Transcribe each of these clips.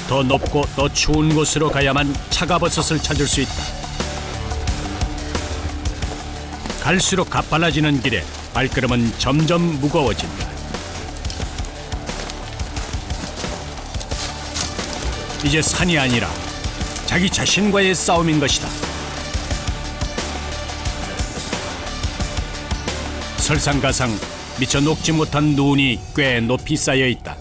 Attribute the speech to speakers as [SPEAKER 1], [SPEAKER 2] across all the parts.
[SPEAKER 1] 더 높고 더 추운 곳으로 가야만 차가버섯을 찾을 수 있다. 갈수록 가팔라지는 길에 발걸음은 점점 무거워진다. 이제 산이 아니라 자기 자신과의 싸움인 것이다. 설상가상 미처 녹지 못한 눈이 꽤 높이 쌓여 있다.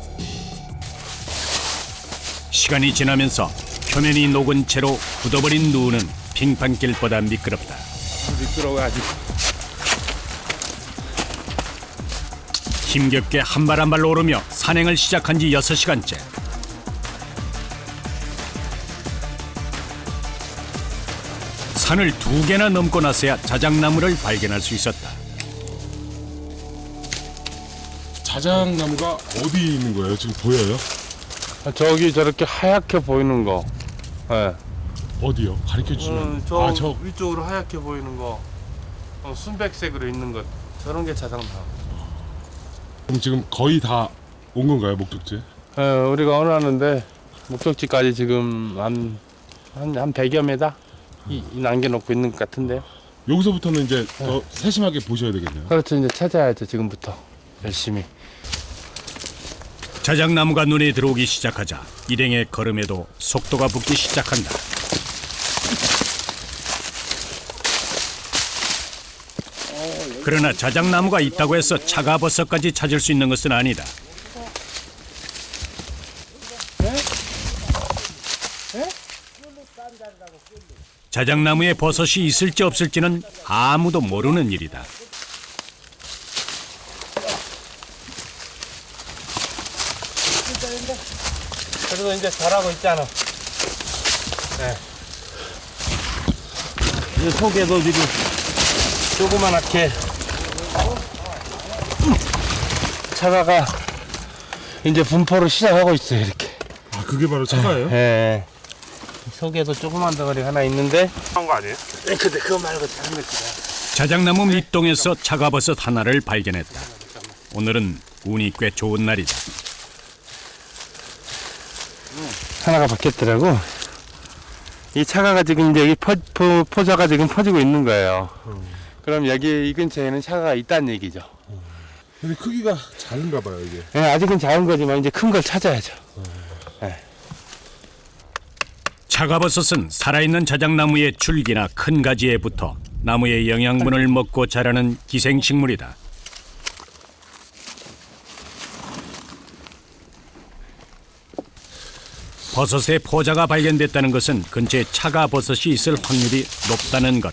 [SPEAKER 1] 시간이 지나면서 표면이 녹은 채로 굳어버린 눈은 빙판길보다 미끄럽다.
[SPEAKER 2] 미끄러워 아직.
[SPEAKER 1] 힘겹게 한 발 한 발 오르며 산행을 시작한 지 6시간째. 산을 2개나 넘고 나서야 자작나무를 발견할 수 있었다.
[SPEAKER 2] 자작나무가 어디 있는 거예요? 지금 보여요?
[SPEAKER 3] 저기 저렇게 하얗게 보이는 거. 네.
[SPEAKER 2] 어디요? 가르쳐 주시면.
[SPEAKER 3] 저 위쪽으로 하얗게 보이는 거. 순백색으로 있는 것. 저런 게 자작나무.
[SPEAKER 2] 그럼 지금 거의 다 온 건가요, 목적지?
[SPEAKER 3] 네, 우리가 원하는데 목적지까지 지금 한 100여 메다 이 남겨놓고 있는 것 같은데.
[SPEAKER 2] 여기서부터는 이제 더 세심하게 보셔야 되겠네요.
[SPEAKER 3] 그렇죠. 이제 찾아야죠. 지금부터 열심히.
[SPEAKER 1] 자작나무가 눈에 들어오기 시작하자 일행의 걸음에도 속도가 붙기 시작한다. 그러나 자작나무가 있다고 해서 차가버섯까지 찾을 수 있는 것은 아니다. 자작나무에 버섯이 있을지 없을지는 아무도 모르는 일이다.
[SPEAKER 3] 그래도 이제 잘하고 있잖아. 네. 이 속에도 지금 조그만하게 차가가 이제 분포를 시작하고 있어요. 이렇게.
[SPEAKER 2] 아, 그게 바로 차가예요?
[SPEAKER 3] 네. 속에도 조그만 덩어리 하나 있는데. 한 거 아니에요? 네, 근데 그거 말고 다른 거 있어요.
[SPEAKER 1] 자작나무 밑동에서 차가버섯 하나를 발견했다. 오늘은 운이 꽤 좋은 날이다.
[SPEAKER 3] 하나가 바뀌었더라고. 이 차가가 지금 이제 여기 포자가 지금 퍼지고 있는 거예요. 그럼 여기 이 근처에는 차가가 있다는 얘기죠.
[SPEAKER 2] 근데 크기가 작은가 봐요, 이게.
[SPEAKER 3] 네, 아직은 작은 거지만 이제 큰 걸 찾아야죠. 네.
[SPEAKER 1] 차가버섯은 살아있는 자작나무의 줄기나 큰 가지에 붙어 나무의 영양분을 먹고 자라는 기생식물이다. 버섯의 포자가 발견됐다는 것은 근처에 차가버섯이 있을 확률이 높다는 것.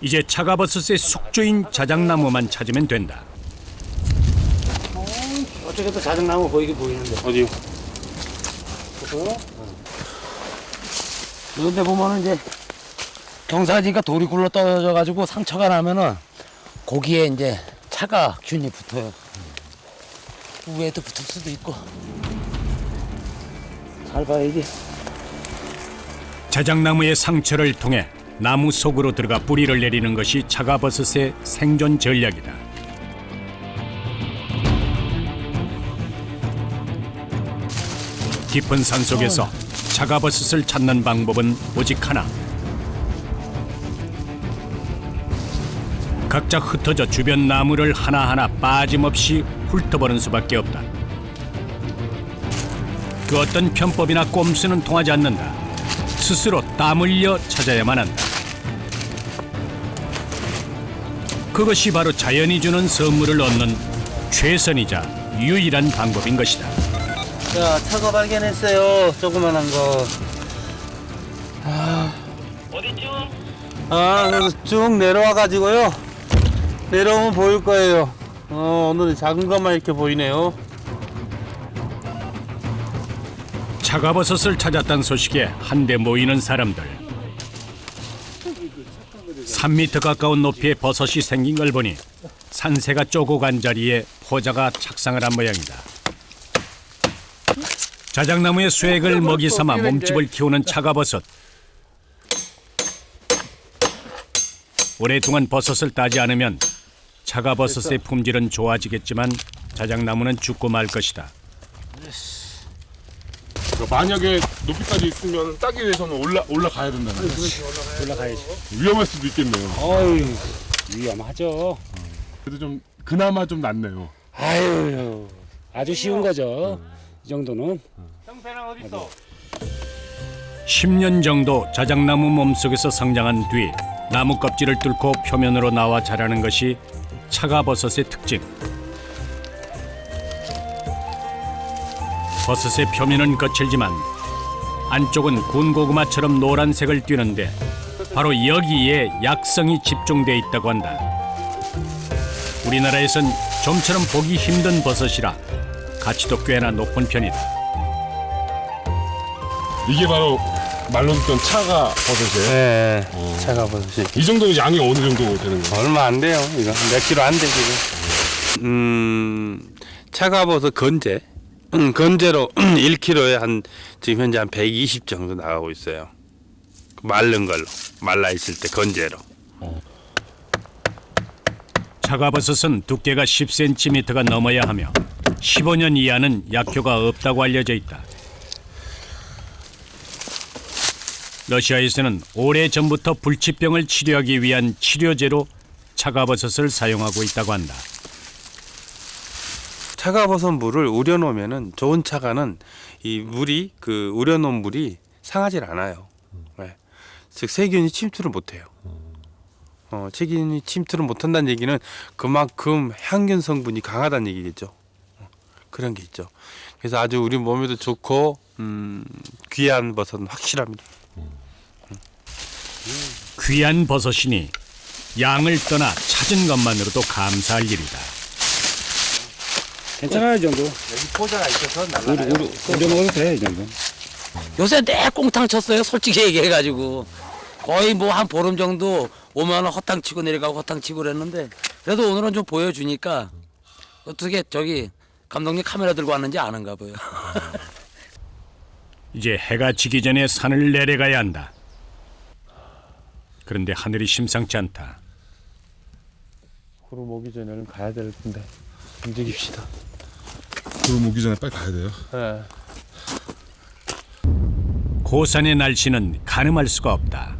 [SPEAKER 1] 이제 차가버섯의 숙주인 자작나무만 찾으면 된다.
[SPEAKER 4] 어떻게도 자작나무 보이긴 보이는데.
[SPEAKER 3] 어디요?
[SPEAKER 4] 그런데 보면은 이제 경사지니까 돌이 굴러 떨어져가지고 상처가 나면은 고기에 이제 차가균이 붙어요. 위에도 붙을 수도 있고. 잘 봐야지.
[SPEAKER 1] 자작나무의 상처를 통해 나무 속으로 들어가 뿌리를 내리는 것이 차가버섯의 생존 전략이다. 깊은 산 속에서 차가버섯을 찾는 방법은 오직 하나. 각자 흩어져 주변 나무를 하나하나 빠짐없이 훑어보는 수밖에 없다. 그 어떤 편법이나 꼼수는 통하지 않는다. 스스로 땀 흘려 찾아야만 한다. 그것이 바로 자연이 주는 선물을 얻는 최선이자 유일한 방법인 것이다.
[SPEAKER 4] 자, 차가 발견했어요. 조그만한 거.
[SPEAKER 3] 어디죠? 그래서 쭉 내려와가지고요. 내려오면 보일 거예요. 오늘은 작은 것만 이렇게 보이네요.
[SPEAKER 1] 차가버섯을 찾았다는 소식에 한데 모이는 사람들. 3m 가까운 높이의 버섯이 생긴 걸 보니 산새가 쪼고 간 자리에 포자가 착상을 한 모양이다. 자작나무의 쇠액을 먹이 삼아 몸집을 키우는 차가버섯. 오랫동안 버섯을 따지 않으면 차가버섯의 품질은 좋아지겠지만 자작나무는 죽고 말 것이다.
[SPEAKER 2] 그러니까 만약에 높이까지 있으면 따기 위해서는 올라가야 된다는 거지.
[SPEAKER 5] 올라가야지.
[SPEAKER 2] 위험할 수도 있겠네요.
[SPEAKER 5] 어이, 위험하죠.
[SPEAKER 2] 그래도 좀 그나마 좀 낫네요.
[SPEAKER 5] 아유, 아주 쉬운 거죠. 이 정도는.
[SPEAKER 1] 10년 정도 자작나무 몸속에서 성장한 뒤 나무 껍질을 뚫고 표면으로 나와 자라는 것이 차가버섯의 특징. 버섯의 표면은 거칠지만 안쪽은 군고구마처럼 노란색을 띠는데 바로 여기에 약성이 집중돼 있다고 한다. 우리나라에선 좀처럼 보기 힘든 버섯이라 가치도 꽤나 높은 편이다.
[SPEAKER 2] 이게 바로 말로 듣던 차가 버섯이에요.
[SPEAKER 3] 네, 차가버섯이.
[SPEAKER 2] 이 정도면 양이 어느 정도 되는 거예요?
[SPEAKER 3] 얼마 안 돼요. 이거 몇 킬로 안 돼, 지금. 차가버섯 건재. 건재로 1kg에 지금 현재 한 120 정도 나가고 있어요. 마른 걸로. 말라 있을 때 건재로.
[SPEAKER 1] 차가버섯은 두께가 10cm가 넘어야 하며 15년 이하는 약효가 없다고 알려져 있다. 러시아에서는 오래전부터 불치병을 치료하기 위한 치료제로 차가버섯을 사용하고 있다고 한다.
[SPEAKER 3] 차가버섯 물을 우려놓으면은 좋은 차가는 이 물이 그 우려놓은 물이 상하질 않아요. 네. 즉 세균이 침투를 못해요. 세균이 침투를 못한다는 얘기는 그만큼 향균 성분이 강하다는 얘기겠죠. 그런 게 있죠. 그래서 아주 우리 몸에도 좋고 귀한 버섯은 확실합니다.
[SPEAKER 1] 귀한 버섯이니 양을 떠나 찾은 것만으로도 감사할 일이다.
[SPEAKER 5] 괜찮아요, 이 정도.
[SPEAKER 3] 여기 포자가 있어서
[SPEAKER 5] 우려 먹어도 돼, 이 정도.
[SPEAKER 4] 요새 내 꽁탕 쳤어요. 솔직히 얘기해가지고 거의 뭐 한 보름 정도 오면 허탕 치고 내려가고 허탕 치고 그랬는데 그래도 오늘은 좀 보여주니까 어떻게 저기 감독님 카메라 들고 왔는지 아는가 봐요.
[SPEAKER 1] 이제 해가 지기 전에 산을 내려가야 한다. 그런데 하늘이 심상치 않다.
[SPEAKER 3] 구름 오기 전에는 가야 될 텐데 움직입시다.
[SPEAKER 2] 구름 오기 전에 빨리 가야 돼요.
[SPEAKER 3] 네.
[SPEAKER 1] 고산의 날씨는 가늠할 수가 없다.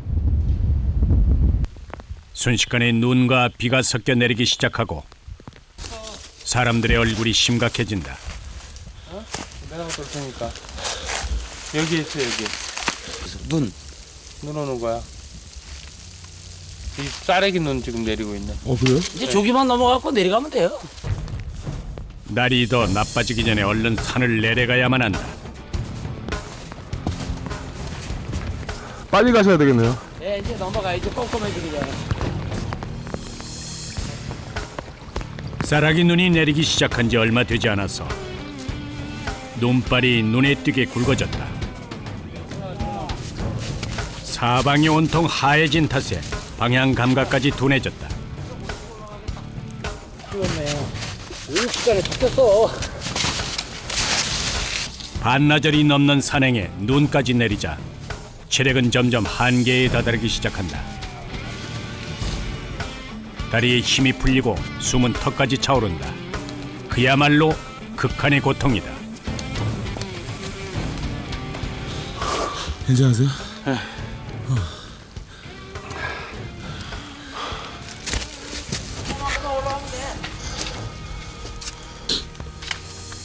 [SPEAKER 1] 순식간에 눈과 비가 섞여 내리기 시작하고 사람들의 얼굴이 심각해진다.
[SPEAKER 3] 내가 볼 테니까 여기 있어 여기.
[SPEAKER 4] 눈.
[SPEAKER 3] 눈 오는 거야. 이 쌀래기 눈 지금 내리고 있네.
[SPEAKER 2] 그래요?
[SPEAKER 4] 이제 조기만 넘어가고 내려가면 돼요.
[SPEAKER 1] 날이 더 나빠지기 전에 얼른 산을 내려가야만 한다.
[SPEAKER 2] 빨리 가셔야 되겠네요.
[SPEAKER 4] 네, 이제 넘어가야지. 꼼꼼해지잖아.
[SPEAKER 1] 쌀아기 눈이 내리기 시작한 지 얼마 되지 않아서 눈발이 눈에 띄게 굵어졌다. 사방이 온통 하얘진 탓에 방향 감각까지 둔해졌다.
[SPEAKER 4] 죽었네요. 5시간에 잡혔어.
[SPEAKER 1] 반나절이 넘는 산행에 눈까지 내리자 체력은 점점 한계에 다다르기 시작한다. 다리에 힘이 풀리고 숨은 턱까지 차오른다. 그야말로 극한의 고통이다.
[SPEAKER 2] 괜찮으세요?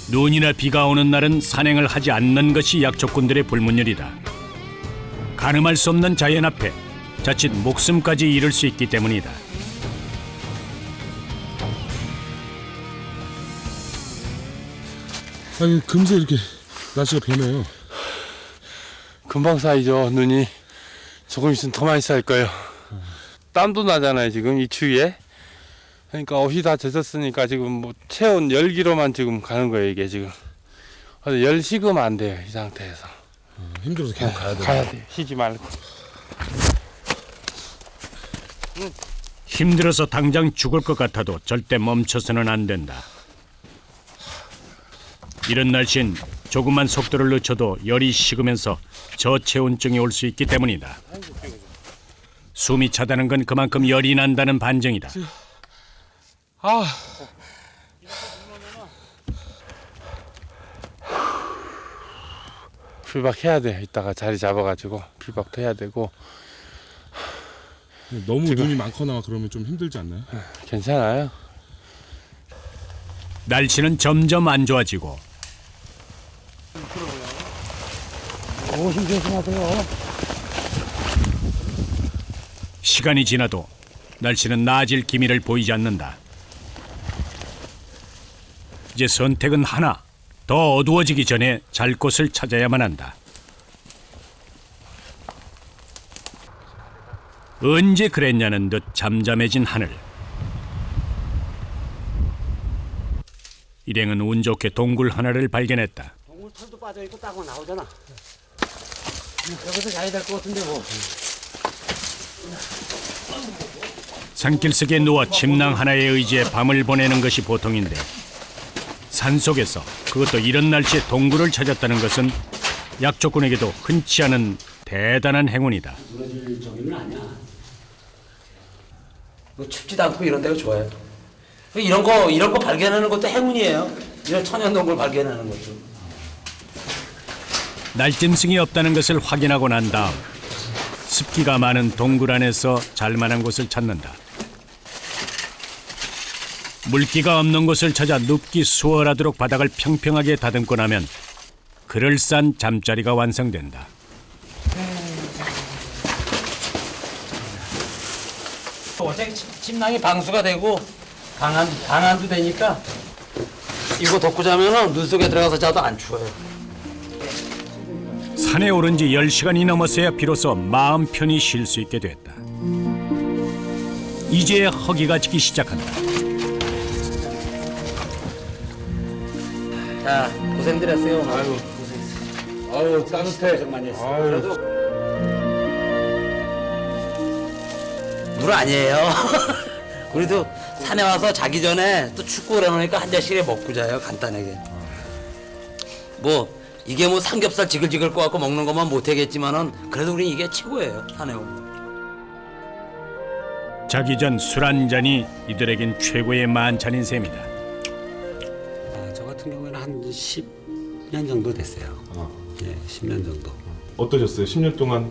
[SPEAKER 1] 눈이나 비가 오는 날은 산행을 하지 않는 것이 약초꾼들의 불문율이다. 가늠할 수 없는 자연 앞에 자칫 목숨까지 잃을 수 있기 때문이다.
[SPEAKER 2] 아니 금세 이렇게 날씨가 변해요.
[SPEAKER 3] 금방 쌓이죠 눈이. 조금 있으면 더 많이 쌓일 거예요. 땀도 나잖아요 지금 이 추위에. 그러니까 옷이 다 젖었으니까 지금 뭐 체온 열기로만 지금 가는 거예요 이게 지금. 그래서 열 식으면 안 돼요 이 상태에서.
[SPEAKER 2] 힘들어서 계속 가야 돼요.
[SPEAKER 3] 가야 돼요. 쉬지 말고.
[SPEAKER 1] 힘들어서 당장 죽을 것 같아도 절대 멈춰서는 안 된다. 이런 날씨엔 조금만 속도를 늦춰도 열이 식으면서 저체온증이 올 수 있기 때문이다. 숨이 차다는 건 그만큼 열이 난다는 반증이다.
[SPEAKER 2] 아.
[SPEAKER 3] 풀박해야 돼. 이따가 자리 잡아가지고 풀박도 해야 되고.
[SPEAKER 2] 너무 눈이 많거나 그러면 좀 힘들지 않나요?
[SPEAKER 3] 괜찮아요.
[SPEAKER 1] 날씨는 점점 안 좋아지고
[SPEAKER 4] 오, 힘 조심하세요.
[SPEAKER 1] 시간이 지나도 날씨는 나아질 기미를 보이지 않는다. 이제 선택은 하나. 더 어두워지기 전에 잘 곳을 찾아야만 한다. 언제 그랬냐는 듯 잠잠해진 하늘. 일행은 운 좋게 동굴 하나를 발견했다.
[SPEAKER 4] 동물 털도 빠져 있고 딱 나오잖아. 여기서 자야 될 것 같은데 뭐.
[SPEAKER 1] 산길석에 누워 침낭 하나에 의지해 밤을 보내는 것이 보통인데 산속에서 그것도 이런 날씨에 동굴을 찾았다는 것은 약초꾼에게도 흔치 않은 대단한 행운이다.
[SPEAKER 4] 무너질 정도는 아니야. 뭐 춥지도 않고 이런 데가 좋아요. 이런 거 발견하는 것도 행운이에요. 이런 천연동굴 발견하는 것도.
[SPEAKER 1] 날짐승이 없다는 것을 확인하고 난 다음 습기가 많은 동굴 안에서 잘만한 곳을 찾는다. 물기가 없는 곳을 찾아 눕기 수월하도록 바닥을 평평하게 다듬고 나면 그럴싸한 잠자리가 완성된다.
[SPEAKER 4] 어제 침낭이 방수가 되고 방안도 되니까 이거 덮고 자면은 눈 속에 들어가서 자도 안 추워요.
[SPEAKER 1] 산에 오른 지 10시간이 넘었어야 비로소 마음 편히 쉴 수 있게 됐다. 이제 허기가 지기 시작한다.
[SPEAKER 4] 자, 고생들 했어요. 오늘.
[SPEAKER 2] 아유 따뜻해.
[SPEAKER 4] 고생 많이 했어요. 그래도 물 아니에요. 우리도 산에 와서 자기 전에 또 춥고 그러니까 한 잔씩에 먹고 자요. 간단하게. 뭐 이게 뭐 삼겹살 지글지글 꺼갖고 먹는 것만 못하겠지만은 그래도 우린 이게 최고예요. 산에 오면.
[SPEAKER 1] 자기 전 술 한 잔이 이들에겐 최고의 만찬인 셈이다.
[SPEAKER 6] 저 같은 경우에는 한 10년 정도 됐어요. 예, 10년 정도.
[SPEAKER 2] 어떠셨어요? 10년 동안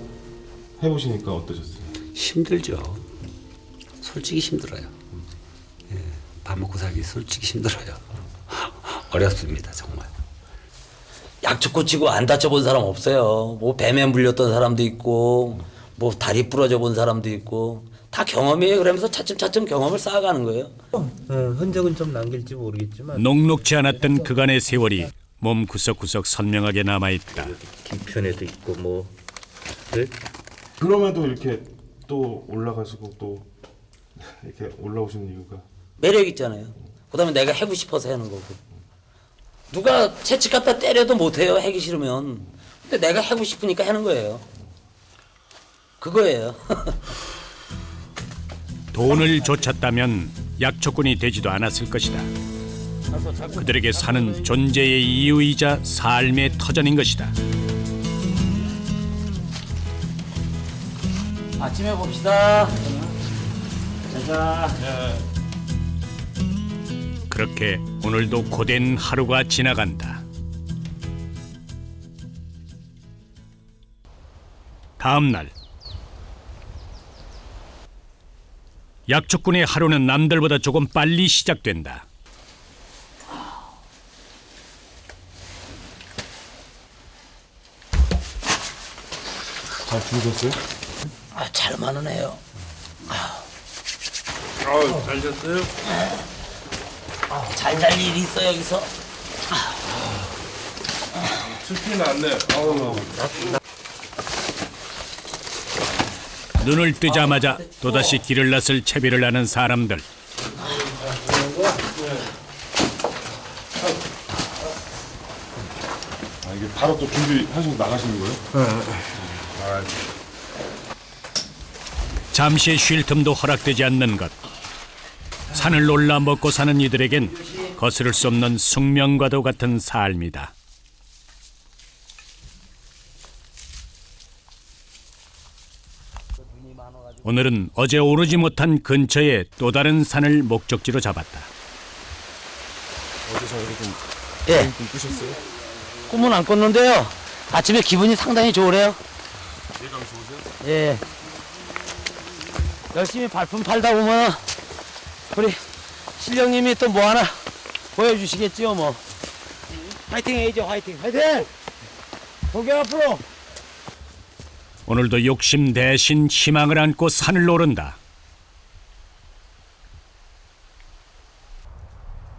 [SPEAKER 2] 해보시니까 어떠셨어요?
[SPEAKER 6] 힘들죠. 솔직히 힘들어요. 예, 밥 먹고 살기 솔직히 힘들어요. 어렵습니다, 정말.
[SPEAKER 4] 약초꽃 치고 안 다쳐본 사람 없어요. 뭐 뱀에 물렸던 사람도 있고 뭐 다리 부러져 본 사람도 있고 다 경험이에요. 그러면서 차츰차츰 경험을 쌓아가는 거예요.
[SPEAKER 7] 흔적은 좀 남길지 모르겠지만
[SPEAKER 1] 녹록지 않았던 그간의 세월이 몸 구석구석 선명하게 남아있다.
[SPEAKER 7] 뒤편에도 있고 뭐
[SPEAKER 2] 그럼에도 이렇게 또 올라가시고 또 이렇게 올라오시는 이유가
[SPEAKER 4] 매력 있잖아요. 그다음에 내가 하고 싶어서 하는 거고. 누가 채찍 갖다 때려도 못해요. 하기 싫으면. 근데 내가 하고 싶으니까 하는 거예요. 그거예요.
[SPEAKER 1] 돈을 쫓았다면 약초꾼이 되지도 않았을 것이다. 그들에게 사는 존재의 이유이자 삶의 터전인 것이다.
[SPEAKER 4] 아침에 봅시다.
[SPEAKER 1] 그렇게 오늘도 고된 하루가 지나간다. 다음 날 약초꾼의 하루는 남들보다 조금 빨리 시작된다.
[SPEAKER 2] 잘 주무셨어요?
[SPEAKER 4] 아, 잘 많으네요.
[SPEAKER 3] 잘 잤어요?
[SPEAKER 4] 잘 잘 일이 있어 여기서.
[SPEAKER 2] 춥지는 않네.
[SPEAKER 1] 눈을 뜨자마자 또다시 길을 나설 채비를 하는 사람들.
[SPEAKER 2] 이게 바로 또 준비하시고 나가시는 거예요?
[SPEAKER 1] 잠시 쉴 틈도 허락되지 않는 것. 산을 올라 먹고 사는 이들에겐 거스를 수 없는 숙명과도 같은 삶이다.
[SPEAKER 4] 눈이 많아가지고
[SPEAKER 1] 오늘은 어제 오르지 못한 근처의 또 다른 산을 목적지로 잡았다.
[SPEAKER 2] 어제 저녁에 좀
[SPEAKER 4] 예,
[SPEAKER 2] 꿈 꾸셨어요?
[SPEAKER 4] 꿈은 안 꿨는데요. 아침에 기분이 상당히 좋으래요.
[SPEAKER 2] 예감 좋으세요?
[SPEAKER 4] 예. 열심히 발품 팔다 보면 우리 실령님이 또 뭐 하나 보여주시겠지요, 뭐. 화이팅 해야죠, 화이팅. 화이팅! 고개 앞으로!
[SPEAKER 1] 오늘도 욕심 대신 희망을 안고 산을 오른다.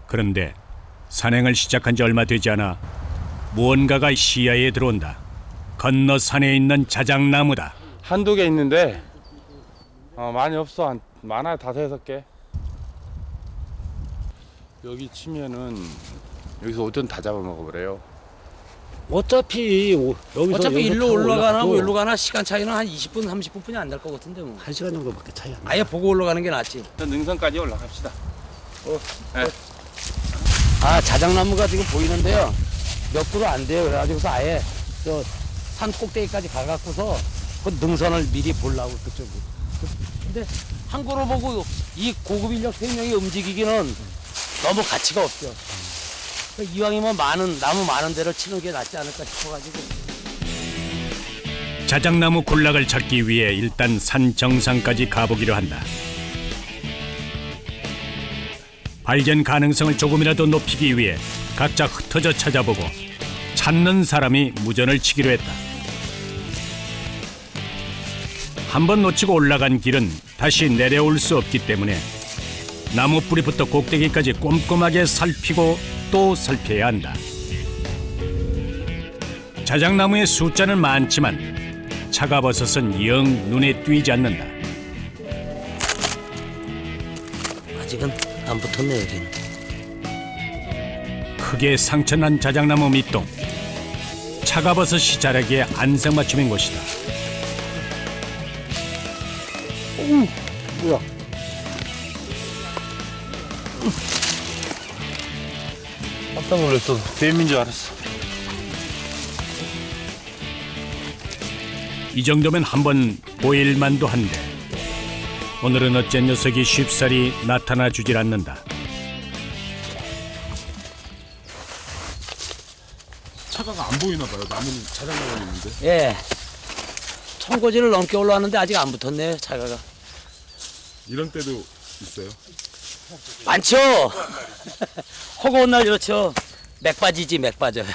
[SPEAKER 1] 그런데 산행을 시작한 지 얼마 되지 않아 무언가가 시야에 들어온다. 건너 산에 있는 자작나무다.
[SPEAKER 3] 한두 개 있는데 많이 없어. 많아야 5, 6개. 여기 치면은 여기서 오전 다 잡아먹어버려요.
[SPEAKER 5] 어차피 여기서
[SPEAKER 4] 어차피
[SPEAKER 5] 여기서
[SPEAKER 4] 일로
[SPEAKER 5] 타고
[SPEAKER 4] 올라가나
[SPEAKER 5] 올라가도
[SPEAKER 4] 뭐 일로 가나 시간 차이는 한 20분, 30분뿐이 안 될 것 같은데 뭐.
[SPEAKER 5] 1시간 정도밖에 차이 안 나.
[SPEAKER 4] 아예 보고 올라가는 게 낫지.
[SPEAKER 3] 능선까지 올라갑시다.
[SPEAKER 4] 아, 자작나무가 지금 보이는데요. 몇 그루 안 돼요. 그래가지고서 아예 저 산 꼭대기까지 가갖고서 그 능선을 미리 보려고 그쪽으로. 근데 한 그루 보고 이 고급 인력 3명이 움직이기는 너무 가치가 없죠. 이왕이면 나무 많은 데를 치는 게 낫지 않을까 싶어가지고.
[SPEAKER 1] 자작나무 군락을 찾기 위해 일단 산 정상까지 가보기로 한다. 발견 가능성을 조금이라도 높이기 위해 각자 흩어져 찾아보고 찾는 사람이 무전을 치기로 했다. 한번 놓치고 올라간 길은 다시 내려올 수 없기 때문에 나무 뿌리부터 꼭대기까지 꼼꼼하게 살피고 또 살펴야 한다. 자작나무의 숫자는 많지만 차가버섯은 영 눈에 띄지 않는다.
[SPEAKER 4] 아직은 안 붙었네 여기는.
[SPEAKER 1] 크게 상처난 자작나무 밑동. 차가버섯이 자라기에 안성맞춤인 곳이다.
[SPEAKER 3] 뭐야? 깜짝 놀랐어. 뱀인 줄 알았어.
[SPEAKER 1] 이 정도면 한번 보일만도 한데 오늘은 어째 녀석이 쉽사리 나타나 주질 않는다.
[SPEAKER 2] 차가가 안 보이나 봐요. 나무는 자작나무가 있는데.
[SPEAKER 4] 예. 청고지를 넘게 올라왔는데 아직 안 붙었네요 차가가.
[SPEAKER 2] 이런 때도 있어요.
[SPEAKER 4] 많죠. 허거운 날 이렇죠. 맥 빠지지 맥 빠져요.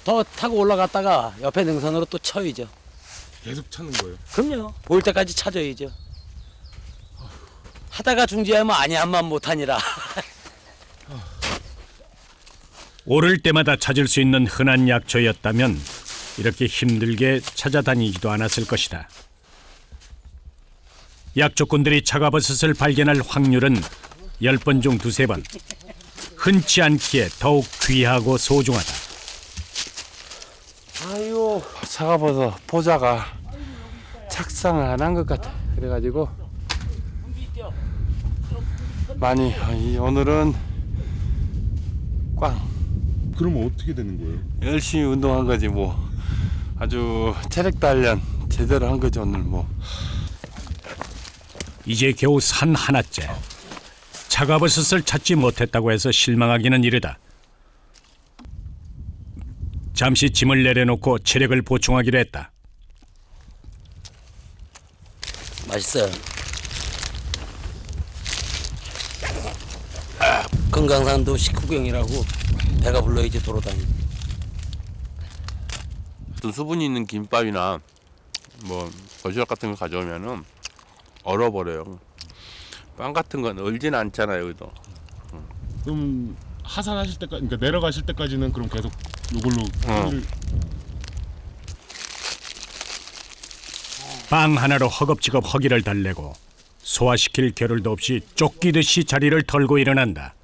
[SPEAKER 4] 더 타고 올라갔다가 옆에 능선으로 또 쳐야죠.
[SPEAKER 2] 계속 찾는 거예요.
[SPEAKER 4] 그럼요. 보일 때까지 찾아야죠. 하다가 중지하면 아니한만 못하니라.
[SPEAKER 1] 오를 때마다 찾을 수 있는 흔한 약초였다면 이렇게 힘들게 찾아다니지도 않았을 것이다. 약초꾼들이 차가버섯을 발견할 확률은 10번 중 2-3번. 흔치 않기에 더욱 귀하고 소중하다.
[SPEAKER 3] 아유, 차가버섯 포자가 착상을 안 한 것 같아. 그래가지고 많이 오늘은 꽝.
[SPEAKER 2] 그러면 어떻게 되는 거예요?
[SPEAKER 3] 열심히 운동한 거지 뭐. 아주 체력 단련 제대로 한 거지 오늘 뭐.
[SPEAKER 1] 이제 겨우 산 하나째. 차가버섯을 찾지 못했다고 해서 실망하기는 이르다. 잠시 짐을 내려놓고 체력을 보충하기로 했다.
[SPEAKER 4] 맛있어요. 금강산도 식후경이라고 배가 불러야지 돌아다니고.
[SPEAKER 3] 어떤 수분이 있는 김밥이나 뭐 도시락 같은 거 가져오면은 얼어버려요. 빵 같은 건 얼진 않잖아요, 여기도.
[SPEAKER 2] 그럼 하산하실 때까지, 그러니까 내려가실 때까지는 그럼 계속 이걸로 손을
[SPEAKER 1] 빵 하나로 허겁지겁 허기를 달래고 소화시킬 겨를도 없이 쫓기듯이 자리를 털고 일어난다.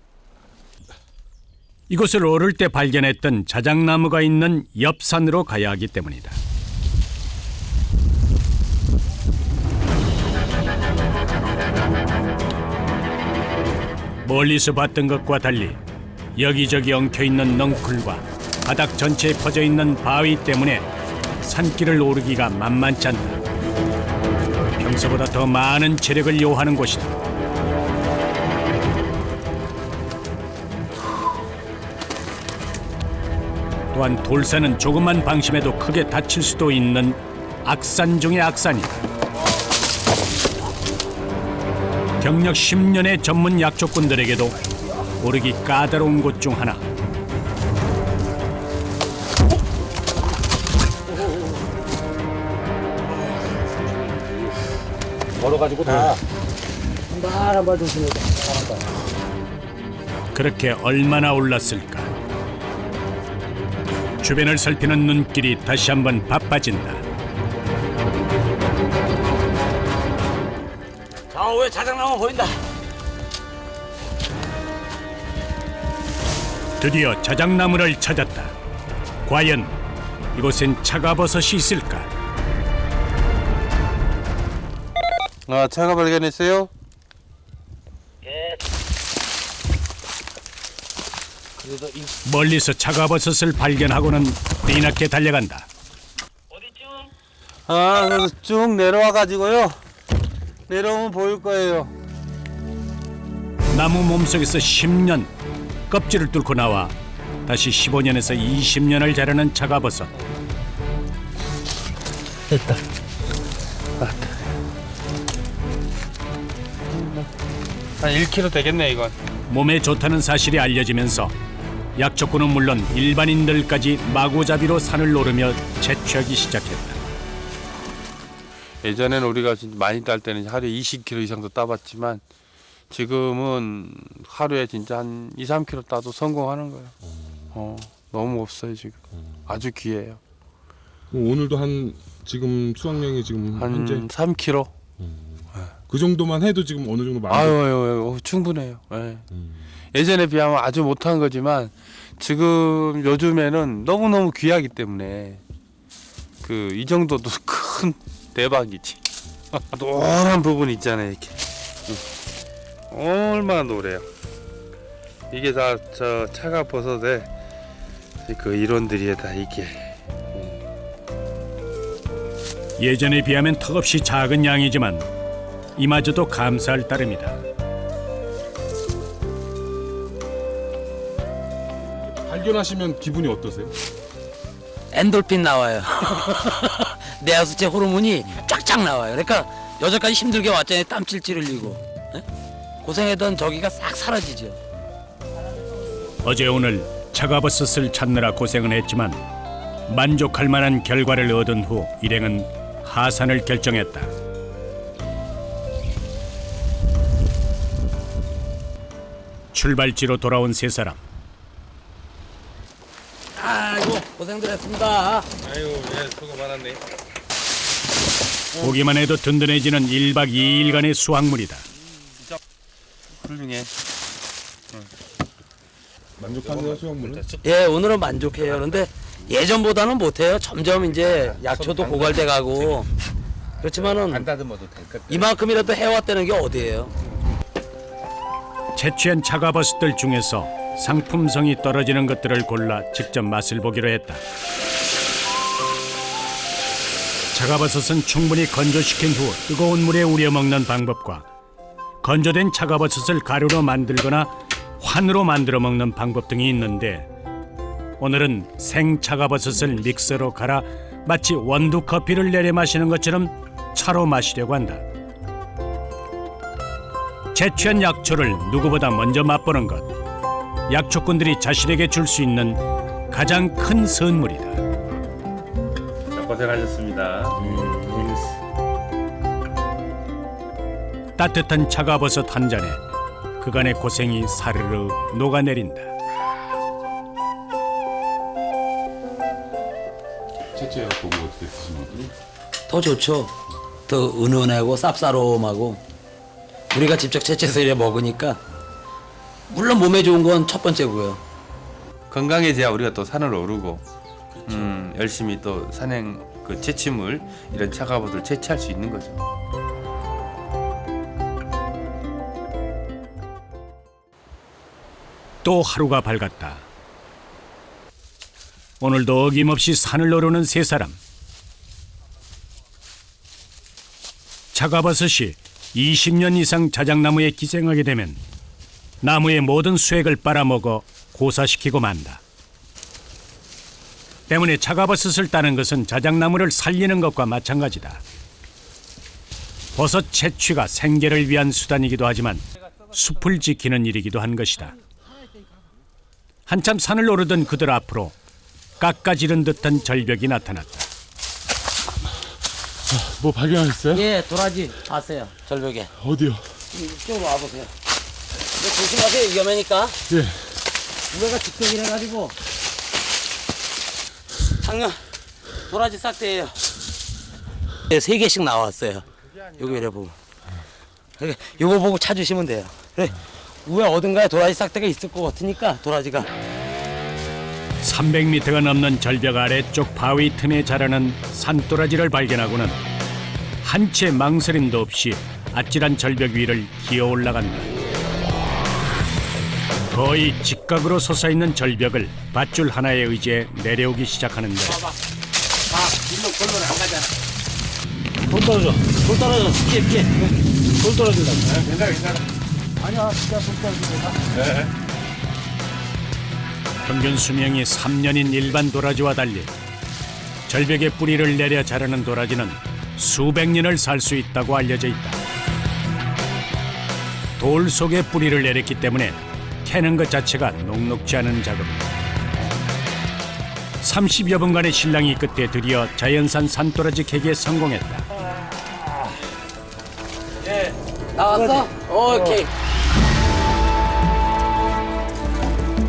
[SPEAKER 1] 이곳을 오를 때 발견했던 자작나무가 있는 옆산으로 가야 하기 때문이다. 멀리서 봤던 것과 달리 여기저기 엉켜있는 넝쿨과 바닥 전체에 퍼져있는 바위 때문에 산길을 오르기가 만만치 않다. 평소보다 더 많은 체력을 요하는 곳이다. 또한 돌산은 조금만 방심해도 크게 다칠 수도 있는 악산 중의 악산이다. 경력 10년의 전문 약초꾼들에게도 오르기 까다로운 곳 중 하나.
[SPEAKER 5] 걸어가지고 다 한발 조심해.
[SPEAKER 1] 그렇게 얼마나 올랐을까. 주변을 살피는 눈길이 다시 한번 바빠진다.
[SPEAKER 4] 좌우에 자작나무 보인다.
[SPEAKER 1] 드디어 자작나무를 찾았다. 과연 이곳엔 차가버섯이 있을까?
[SPEAKER 3] 아, 차가 발견했어요?
[SPEAKER 4] 그래도 이
[SPEAKER 1] 멀리서 차가버섯을 발견하고는 뛰납게 달려간다.
[SPEAKER 3] 아, 그래서 쭉 내려와 가지고요. 내려오면 보일 거예요.
[SPEAKER 1] 나무 몸속에서 10년 껍질을 뚫고 나와 다시 15년에서 20년을 자라는 차가버섯.
[SPEAKER 3] 한 1kg 되겠네, 이건.
[SPEAKER 1] 몸에 좋다는 사실이 알려지면서 약초꾼은 물론 일반인들까지 마구잡이로 산을 오르며 채취하기 시작했다.
[SPEAKER 3] 예전에는 우리가 진짜 많이 딸 때는 하루에 20kg 이상도 따봤지만 지금은 하루에 진짜 한 2, 3kg 따도 성공하는 거예요. 너무 없어요, 지금. 아주 귀해요.
[SPEAKER 2] 그럼 오늘도 한 지금 수확량이 지금
[SPEAKER 3] 한
[SPEAKER 2] 현재
[SPEAKER 3] 3kg.
[SPEAKER 2] 그 정도만 해도 지금 어느 정도 많이.
[SPEAKER 3] 아유, 충분해요. 예. 예전에 비하면 아주 못한 거지만 지금 요즘에는 너무너무 귀하기 때문에 그 이 정도도 큰 대박이지. 노란 부분 있잖아요, 이렇게. 얼마나 노래요. 이게 다 저 차가버섯의 그 이론들이에요, 다 이게.
[SPEAKER 1] 예전에 비하면 턱없이 작은 양이지만 이마저도 감사할 따름이다.
[SPEAKER 2] 발견하시면 기분이 어떠세요?
[SPEAKER 4] 엔돌핀 나와요. 내하수체 호르몬이 쫙쫙 나와요. 그러니까 여태까지 힘들게 왔잖아요. 땀 찔찔 흘리고. 예? 고생했던 저기가 싹 사라지죠.
[SPEAKER 1] 어제 오늘 차가버섯을 찾느라 고생은 했지만 만족할 만한 결과를 얻은 후 일행은 하산을 결정했다. 출발지로 돌아온 세 사람.
[SPEAKER 4] 아이고 고생들 했습니다.
[SPEAKER 3] 아유, 예, 수고 많았네.
[SPEAKER 1] 보기만 해도 든든해지는 1박 2일간의 수확물이다.
[SPEAKER 3] 훌륭해.
[SPEAKER 2] 만족하세요 수확물은?
[SPEAKER 4] 예, 오늘은 만족해요. 그런데 예전보다는 못해요. 점점 이제 약초도 고갈돼 가고. 그렇지만은
[SPEAKER 7] 다듬어도 될 것 같아요.
[SPEAKER 4] 이만큼이라도 해왔다는 게 어디예요?
[SPEAKER 1] 채취한 차가버섯들 중에서 상품성이 떨어지는 것들을 골라 직접 맛을 보기로 했다. 차가버섯은 충분히 건조시킨 후 뜨거운 물에 우려 먹는 방법과 건조된 차가버섯을 가루로 만들거나 환으로 만들어 먹는 방법 등이 있는데 오늘은 생 차가버섯을 믹서로 갈아 마치 원두 커피를 내려 마시는 것처럼 차로 마시려고 한다. 채취한 약초를 누구보다 먼저 맛보는 것, 약초꾼들이 자신에게 줄 수 있는 가장 큰 선물이다.
[SPEAKER 7] 고생하셨습니다.
[SPEAKER 1] 따뜻한 차가버섯 한 잔에 그간의 고생이 사르르 녹아내린다.
[SPEAKER 2] 채취해갖고 뭐 어떻게 드시는 거예요?
[SPEAKER 4] 더 좋죠. 더 은은하고 쌉싸름하고 우리가 직접 채취해서 이래 먹으니까 물론 몸에 좋은 건 첫 번째고요.
[SPEAKER 3] 건강해져야 우리가 또 산을 오르고 열심히 또 산행 그 채취물 이런 차가버섯을 채취할 수 있는 거죠.
[SPEAKER 1] 또 하루가 밝았다. 오늘도 어김없이 산을 오르는 세 사람. 차가버섯이 20년 이상 자작나무에 기생하게 되면 나무의 모든 수액을 빨아먹어 고사시키고 만다. 때문에 차가버섯을 따는 것은 자작나무를 살리는 것과 마찬가지다. 버섯 채취가 생계를 위한 수단이기도 하지만 숲을 지키는 일이기도 한 것이다. 한참 산을 오르던 그들 앞으로 깎아지른 듯한 절벽이 나타났다.
[SPEAKER 2] 뭐 발견하셨어요?
[SPEAKER 4] 예, 도라지 봤어요. 절벽에.
[SPEAKER 2] 어디요?
[SPEAKER 4] 이쪽으로 와보세요. 근데 조심하세요. 위험하니까.
[SPEAKER 2] 예.
[SPEAKER 4] 우리가 직격이라 가지고 작년 도라지 싹대예요. 네, 3개씩 나왔어요. 여기 이래 보고. 이거 보고 찾으시면 돼요. 그래, 위에 어딘가에 도라지 싹대가 있을 것 같으니까 도라지가.
[SPEAKER 1] 300m가 넘는 절벽 아래쪽 바위 틈에 자라는 산도라지를 발견하고는 한 채 망설임도 없이 아찔한 절벽 위를 기어 올라간다. 거의 직각으로 솟아있는 절벽을 밧줄 하나에 의지해 내려오기 시작하는데
[SPEAKER 4] 일로 골로는 안 가잖아. 돌 떨어져. 돌 떨어져. 피해. 돌 떨어진다.
[SPEAKER 2] 괜찮아.
[SPEAKER 4] 아니야, 진짜 돌 떨어진다.
[SPEAKER 1] 평균 수명이 3년인 일반 도라지와 달리 절벽의 뿌리를 내려 자라는 도라지는 수백 년을 살 수 있다고 알려져 있다. 돌 속에 뿌리를 내렸기 때문에 캐는 것 자체가 녹록지 않은 작업이다. 30여 분간의 실랑이 끝에 드디어 자연산 산도라지 캐기에 성공했다.
[SPEAKER 4] 나왔어? 오케이.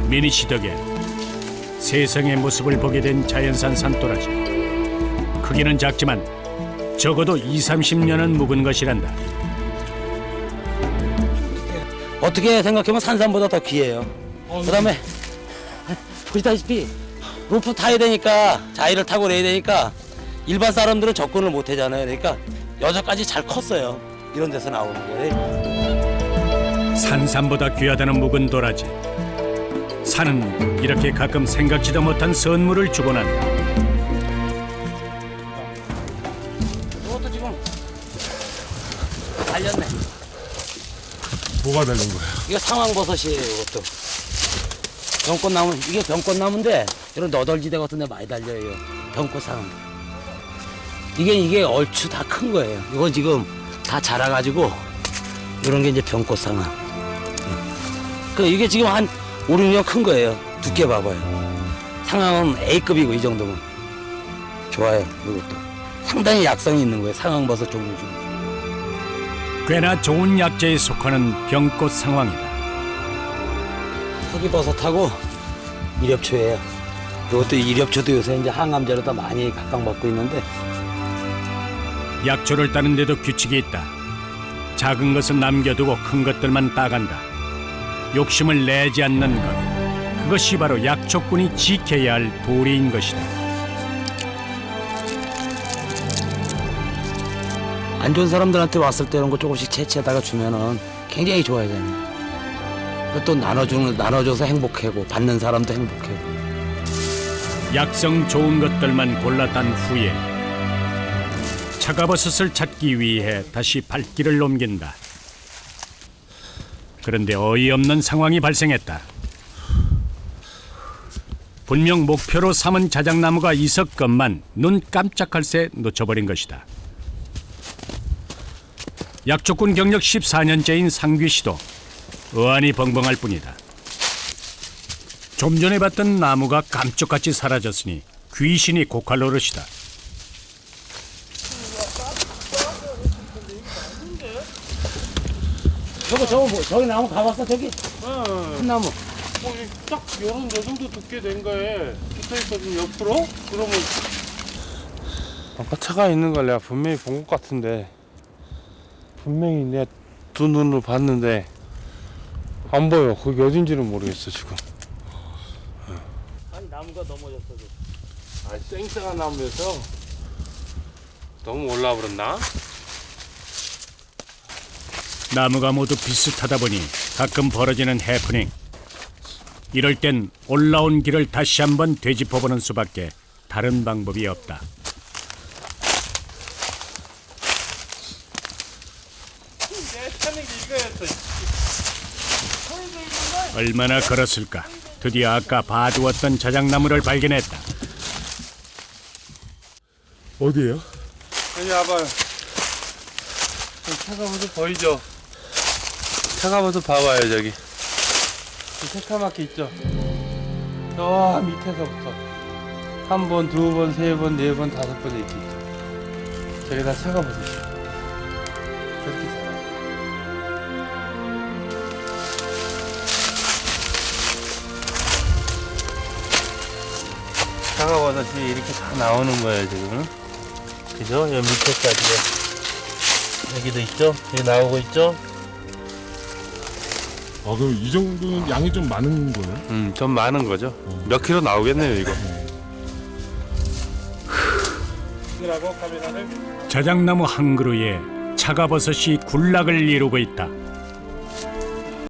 [SPEAKER 1] 미니 씨 덕에 세상의 모습을 보게 된 자연산 산도라지. 크기는 작지만 적어도 20-30년은 묵은 것이란다.
[SPEAKER 4] 어떻게 생각하면 산삼보다 더 귀해요. 그다음에 보시다시피 로프 타야 되니까 자위를 타고 내야 되니까 일반 사람들은 접근을 못 하잖아요. 그러니까 여기까지 잘 컸어요. 이런 데서 나오는 게.
[SPEAKER 1] 산삼보다 귀하다는 묵은 도라지. 산은 이렇게 가끔 생각지도 못한 선물을 주곤 한다.
[SPEAKER 4] 이것도 지금 달렸네.
[SPEAKER 2] 뭐가 달린 거예요?
[SPEAKER 4] 이거 상황버섯이에요. 이것도 병꽃나무. 이게 병꽃나무인데 이런 너덜지대 같은 데 많이 달려요. 병꽃상황. 이게 얼추 다 큰 거예요. 이건 지금 다 자라가지고 이런 게 이제 병꽃상황. 그 이게 지금 한 5-6년 큰 거예요. 두께 봐봐요. 상황은 A급이고 이 정도면 좋아요. 이것도 상당히 약성이 있는 거예요. 상황버섯 종류 중에.
[SPEAKER 1] 꽤나 좋은 약재에 속하는 병꽃 상황이다.
[SPEAKER 4] 흑이버섯하고 이렵초예요. 이것도 이렵초도 요새 이제 항암제로 더 많이 각광받고 있는데
[SPEAKER 1] 약초를 따는데도 규칙이 있다. 작은 것은 남겨두고 큰 것들만 따간다. 욕심을 내지 않는 것. 그것이 바로 약초꾼이 지켜야 할 도리인 것이다.
[SPEAKER 4] 안 좋은 사람들한테 왔을 때 이런 거 조금씩 채취하다가 주면은 굉장히 좋아하잖아요. 또 나눠줘서 행복하고 받는 사람도 행복하고.
[SPEAKER 1] 약성 좋은 것들만 골라딴 후에 차가버섯을 찾기 위해 다시 발길을 옮긴다. 그런데 어이없는 상황이 발생했다. 분명 목표로 삼은 자작나무가 있었건만 눈 깜짝할 새 놓쳐버린 것이다. 약초꾼 경력 14년째인 상귀 씨도 어안이 벙벙할 뿐이다. 좀 전에 봤던 나무가 감쪽같이 사라졌으니 귀신이 고칼 노릇이다.
[SPEAKER 4] 저기 나무 가봤어? 저기? 큰 나무.
[SPEAKER 2] 딱 요런 저 정도 두께 된 거에 붙어있거든요, 옆으로? 그러면
[SPEAKER 3] 아까 차가 있는 걸 내가 분명히 본 것 같은데 분명히 내 두 눈으로 봤는데 안 보여. 거기 어딘지는 모르겠어 지금.
[SPEAKER 4] 아니 나무가 넘어졌어.
[SPEAKER 3] 아, 쌩쌩한 나무에서 너무 올라버렸나?
[SPEAKER 1] 나무가 모두 비슷하다 보니 가끔 벌어지는 해프닝. 이럴 땐 올라온 길을 다시 한번 되짚어보는 수밖에 다른 방법이 없다. 얼마나 걸었을까. 드디어 아까 봐두었던 자작나무를 발견했다.
[SPEAKER 2] 어디예요?
[SPEAKER 3] 여기 와봐요. 차가워서 보이죠? 차가워서 봐봐요 저기. 새까맣게 있죠? 저 밑에서부터 한 번, 두 번, 세 번, 네 번, 다섯 번 이렇게 있죠. 저기 다 차가워서 저렇게 차가워. 차가워서 지금 이렇게 다 나오는 거예요 지금.
[SPEAKER 7] 그죠? 여기 밑에까지요. 여기도 있죠? 여기 나오고 있죠?
[SPEAKER 2] 아 그럼 이 정도는 양이 좀 많은 거예요?
[SPEAKER 3] 좀 많은 거죠. 몇 킬로 나오겠네요 이거.
[SPEAKER 1] 자작나무 한 그루에 차가버섯이 군락을 이루고 있다.